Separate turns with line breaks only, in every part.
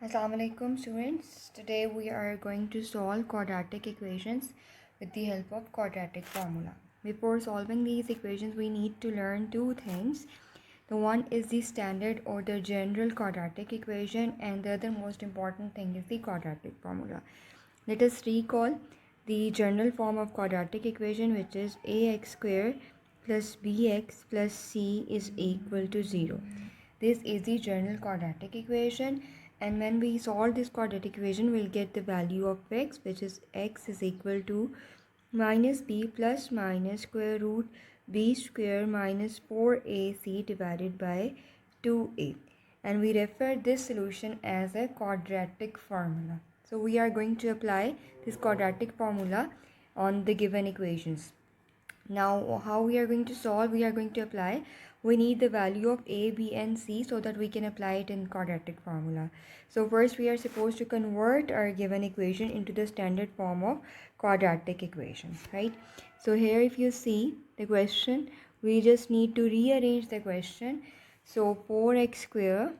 Assalamu alaikum students. Today we are going to solve quadratic equations with the help of quadratic formula. Before solving these equations we need to learn two things. The one is the standard or the general quadratic equation, and the other most important thing is the quadratic formula. Let us recall the general form of quadratic equation, which is ax square plus bx plus c is equal to 0. This is the general quadratic equation, and when we solve this quadratic equation we'll get the value of x, which is x is equal to minus b plus minus square root b square minus 4ac divided by 2a, and we refer this solution as a quadratic formula. So we are going to apply this quadratic formula on the given equations. Now how we are going to solve? We are going to apply, we need the value of a, b and c so that we can apply it in quadratic formula. So first we are supposed to convert our given equation into the standard form of quadratic equation, right? So here if you see the question, we just need to rearrange the question. So 4x square,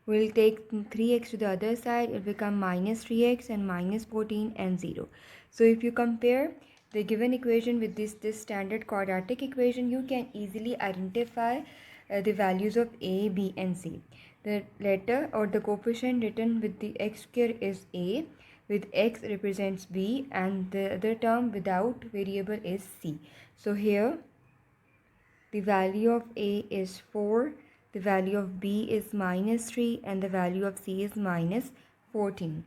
we'll take 3x to the other side, it will become minus 3x and minus 14 and 0. So if you compare the given equation with this standard quadratic equation, you can easily identify the values of a, b and c. The letter or the coefficient written with the x square is a, with x represents b, and the other term without variable is c. So here the value of a is 4, the value of b is minus 3, and the value of c is minus 14.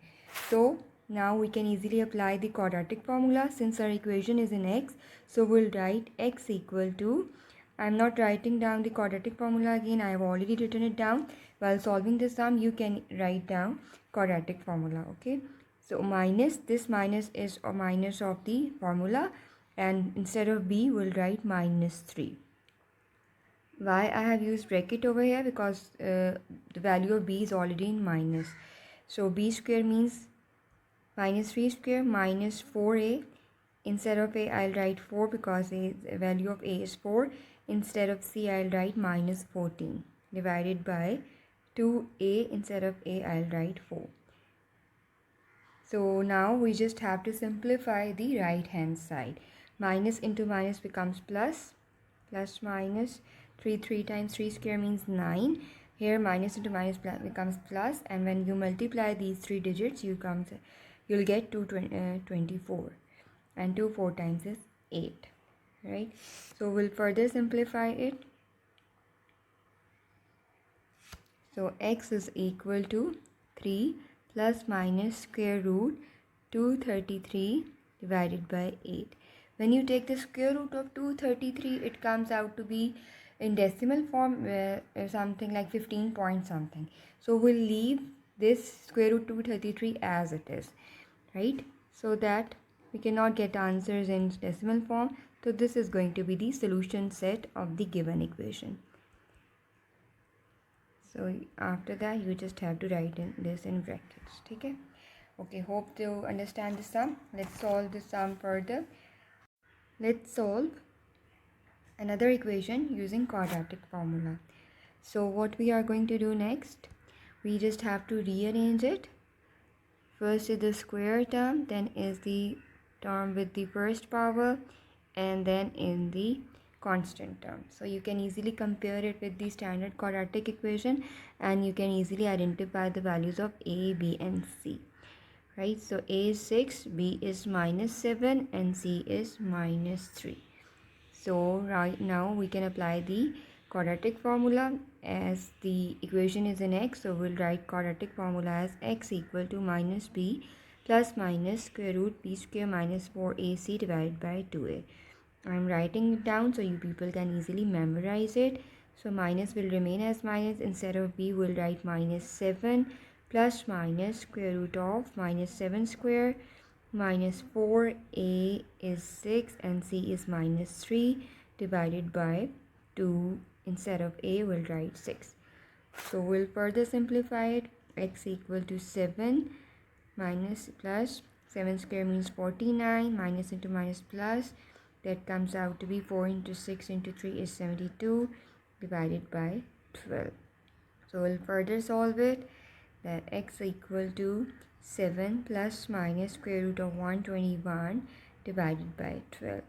So now we can easily apply the quadratic formula since our equation is in x. So we'll write x equal to, I'm not writing down the quadratic formula again, I have already written it down. While solving the sum you can write down quadratic formula, okay? So minus, this minus is a minus of the formula, and instead of b we'll write minus 3. Why I have used bracket over here? Because the value of b is already in minus. So b square means minus 3 square minus 4a. Instead of a I'll write 4 because the value of a is 4. Instead of c I'll write minus 14 divided by 2a. Instead of a I'll write 4. So now we just have to simplify the right hand side. Minus into minus becomes plus, plus minus 3 times 3 square means 9. Here minus into minus becomes plus, and when you multiply these three digits you'll get 24, and 2 4 times is 8, right? So we'll further simplify it. So x is equal to 3 plus minus square root 233 divided by 8. When you take the square root of 233, it comes out to be in decimal form, something like 15 point something. So we'll leave this square root 233 as it is, right? So that we cannot get answers in decimal form. So this is going to be the solution set of the given equation. So after that you just have to write this in brackets, okay? Okay, hope to understand the sum. Let's solve the sum further. Let's solve another equation using quadratic formula. So what we are going to do next, we just have to rearrange it. First is the square term, then is the term with the first power, and then in the constant term. So you can easily compare it with the standard quadratic equation, and you can easily identify the values of a, b and c, right? So a is 6, b is minus 7, and c is minus 3. So right now we can apply the quadratic formula. As the equation is in x, so we'll write quadratic formula as x equal to minus b plus minus square root b square minus 4ac divided by 2a. I'm writing it down so you people can easily memorize it. So minus will remain as minus. Instead of b we'll write minus 7 plus minus square root of minus 7 square minus 4a is 6 and c is minus 3 divided by 2. Instead of a we'll write 6. So we'll further simplify it. X equal to 7 minus plus 7 square means 49, minus into minus plus, that comes out to be 4 into 6 into 3 is 72 divided by 12. So we'll further solve it. that x equal to 7 plus minus square root of 121 divided by 12.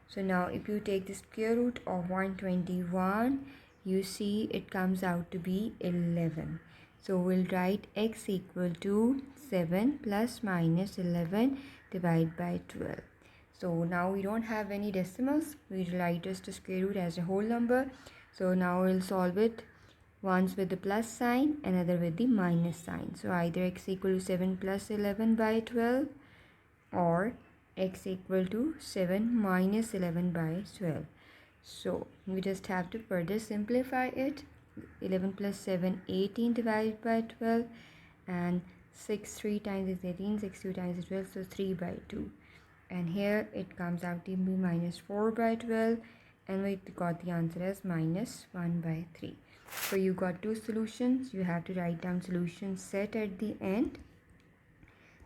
So now if you take the square root of 121, you see it comes out to be 11. So we'll write x equal to 7 plus minus 11 divided by 12. So now we don't have any decimals. We write just the square root as a whole number. So now we'll solve it once with the plus sign, another with the minus sign. So either x equal to 7 plus 11 by 12 or x equal to 7 minus 11 by 12. So we just have to further simplify it. 11 plus 7, 18 divided by 12, and 6 3 times is 18, 6 2 times is 12, so 3 by 2. And here it comes out to be minus 4 by 12, and we got the answer as minus 1 by 3. So you got two solutions. You have to write down solution set at the end.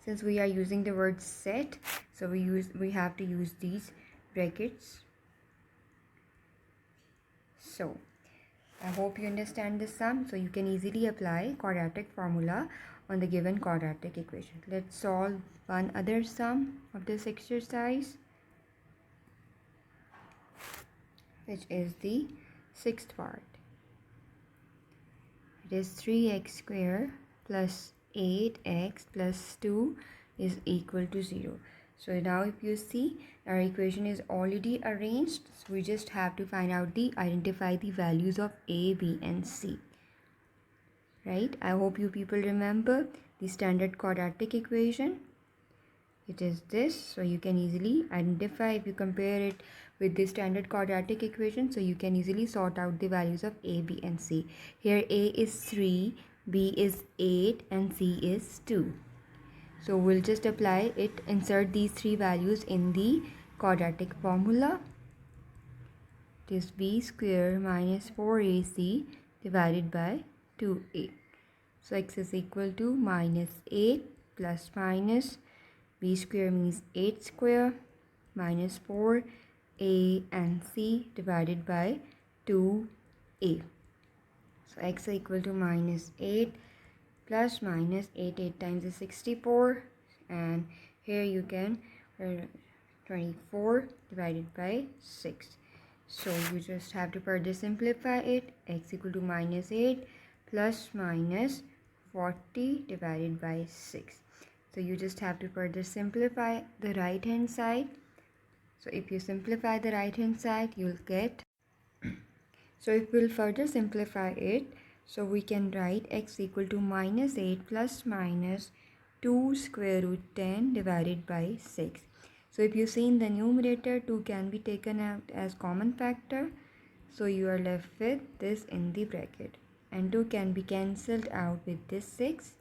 Since we are using the word set, so we have to use these brackets. So I hope you understand this sum. So you can easily apply quadratic formula on the given quadratic equation. Let's solve one other sum of this exercise, which is the sixth part. It is 3x square plus 8x plus 2 is equal to 0. So now if you see, our equation is already arranged. So we just have to identify the values of a, b and c. Right? I hope you people remember the standard quadratic equation. It is this. So you can easily identify if you compare it with the standard quadratic equation. So you can easily sort out the values of a, b and c. Here a is 3, b is 8 and c is 2. So we'll just apply it, insert these three values in the quadratic formula. It is b square minus 4ac divided by 2a. So x is equal to minus 8 plus minus b square means 8 square minus 4 a and c divided by 2a. So x is equal to minus 8 plus minus 8 times is 64, and here you can 24 divided by 6. So you just have to further simplify it. X equal to minus 8 plus minus 40 divided by 6. So you just have to further simplify the right hand side. So if you simplify the right hand side, you'll get, so if we'll further simplify it, so we can write x equal to minus 8 plus minus 2 square root 10 divided by 6. So if you see in the numerator, 2 can be taken out as common factor. So you are left with this in the bracket. And 2 can be cancelled out with this 6.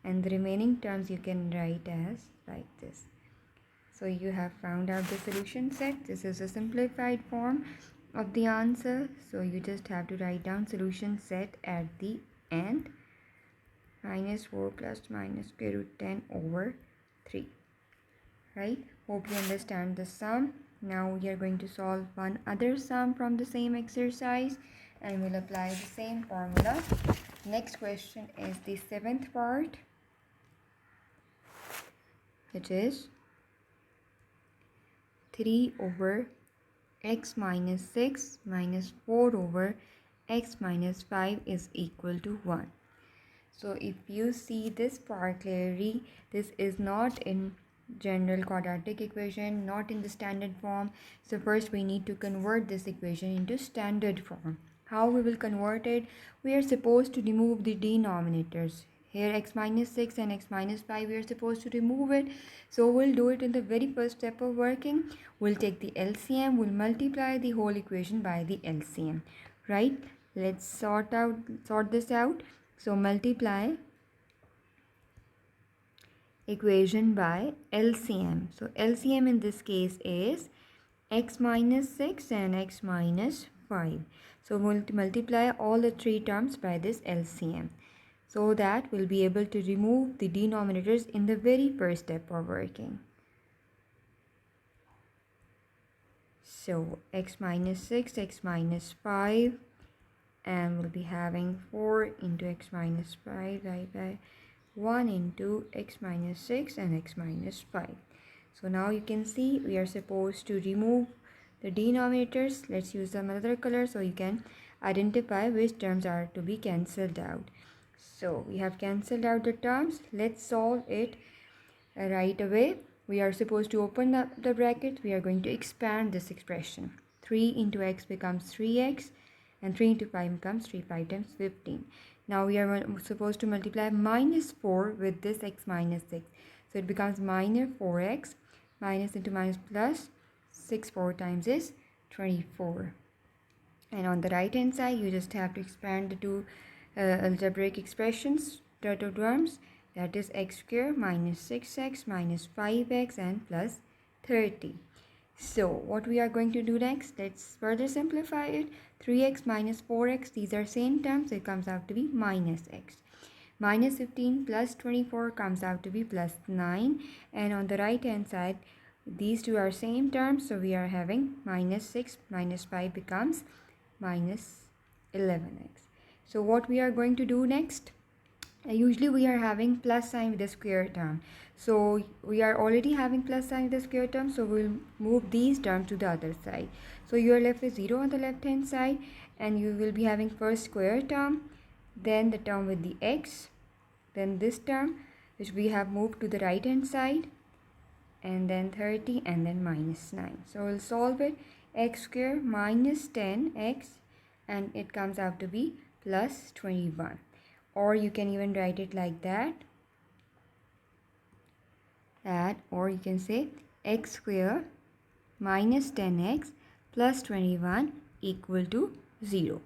And the remaining terms you can write as like this. So you have found out the solution set. This is a simplified form of the answer. So you just have to write down solution set at the end. Minus 4 plus minus square root 10 over 3. Right? Hope you understand the sum. Now we are going to solve one other sum from the same exercise and we'll apply the same formula. Next question is the seventh part. It is 3 over x minus 6 minus 4 over x minus 5 is equal to 1. So if you see this part clearly, this is not in general quadratic equation, not in the standard form. So first we need to convert this equation into standard form. How we will convert it? We are supposed to remove the denominators. Here x minus 6 and x minus 5, we are supposed to remove it. So we'll do it in the very first step of working. We'll take the LCM, we'll multiply the whole equation by the LCM. Right? Let's sort this out. So multiply equation by LCM. So LCM in this case is x minus 6 and x minus 5. So we'll multiply all the three terms by this LCM, so that we'll be able to remove the denominators in the very first step of working. So x minus 6, x minus 5, and we'll be having 4 into x minus 5 divided by 1 into x minus 6 and x minus 5. So now you can see we are supposed to remove the denominators. Let's use some other color so you can identify which terms are to be cancelled out. So we have cancelled out the terms. Let's solve it right away. We are supposed to open up the bracket. We are going to expand this expression. 3 into x becomes 3x and 3 into 5 becomes 3 5 times 15. Now we are supposed to multiply minus 4 with this x minus 6. So it becomes minus 4x, minus into minus plus, 6 4 times is 24. And on the right hand side, you just have to expand the two algebraic expressions, the two terms. That is x squared minus 6x minus 5x and plus 30. So what we are going to do next, let's further simplify it. 3x minus 4x, these are same terms, so it comes out to be minus x. Minus 15 plus 24 comes out to be plus 9. And on the right hand side, these two are same terms, so we are having minus 6 minus 5 becomes minus 11x. So what we are going to do next, usually we are having plus sign with the square term. So we are already having plus sign with the square term, so we'll move these terms to the other side. So you are left with 0 on the left hand side, and you will be having first square term, then the term with the x, then this term which we have moved to the right hand side, and then 30 and then minus 9. So we'll solve it. X squared minus 10x, and it comes out to be plus 21. Or you can even write it like that, or you can say x squared minus 10x plus 21 equal to 0.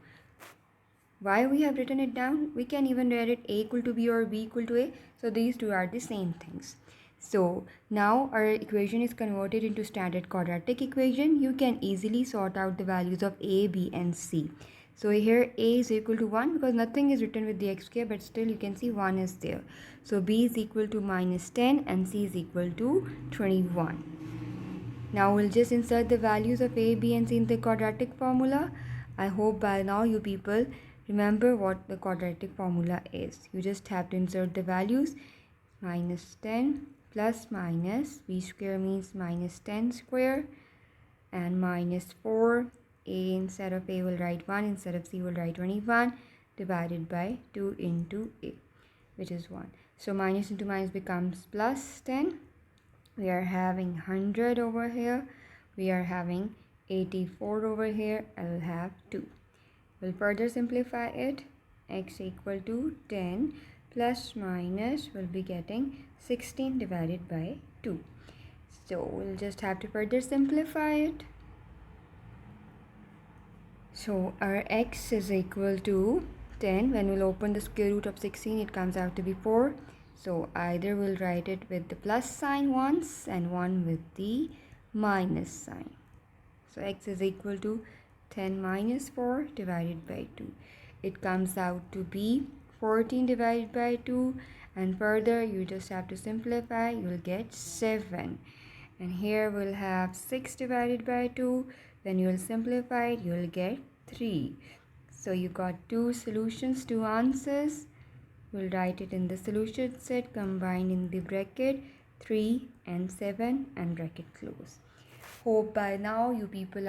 Why we have written it down? We can even write it a equal to b or b equal to a. So these two are the same things. So now our equation is converted into standard quadratic equation. You can easily sort out the values of a, b and c. So here a is equal to 1 because nothing is written with the x square, but still you can see 1 is there. So b is equal to minus 10 and c is equal to 21. Now we'll just insert the values of a, b and c in the quadratic formula. I hope by now you people remember what the quadratic formula is. You just have to insert the values. Minus 10 plus minus, b square means minus 10 square, and minus 4. A instead of a will write 1, instead of c will write 21, divided by 2 into a, which is 1. So minus into minus becomes plus 10. We are having 100 over here. We are having 84 over here. I will have 2. We'll further simplify it. X equal to 10 plus minus will be getting 16 divided by 2. So we'll just have to further simplify it. So our x is equal to 10. When we'll open the square root of 16, it comes out to be 4. So either we'll write it with the plus sign once and one with the minus sign. So x is equal to 10 minus 4 divided by 2. It comes out to be 14 divided by 2, and further you just have to simplify. You'll get 7. And here we'll have 6 divided by 2. When you'll simplify it, you'll get 3. So you got 2 solutions, 2 answers. We'll write it in the solution set, combine in the bracket 3 and 7 and bracket close. Hope by now you people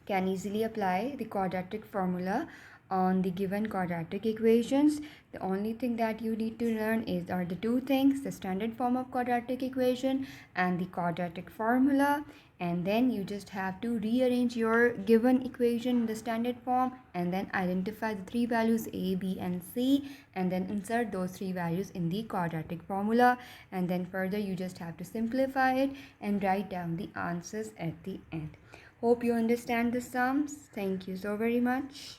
can easily apply the quadratic formula on the given quadratic equations. The only thing that you need to learn are the two things: the standard form of quadratic equation and the quadratic formula. And then you just have to rearrange your given equation in the standard form and then identify the 3 values a, b and c, and then insert those 3 values in the quadratic formula. And then further you just have to simplify it and write down the answers at the end. Hope you understand the sums. Thank you so very much.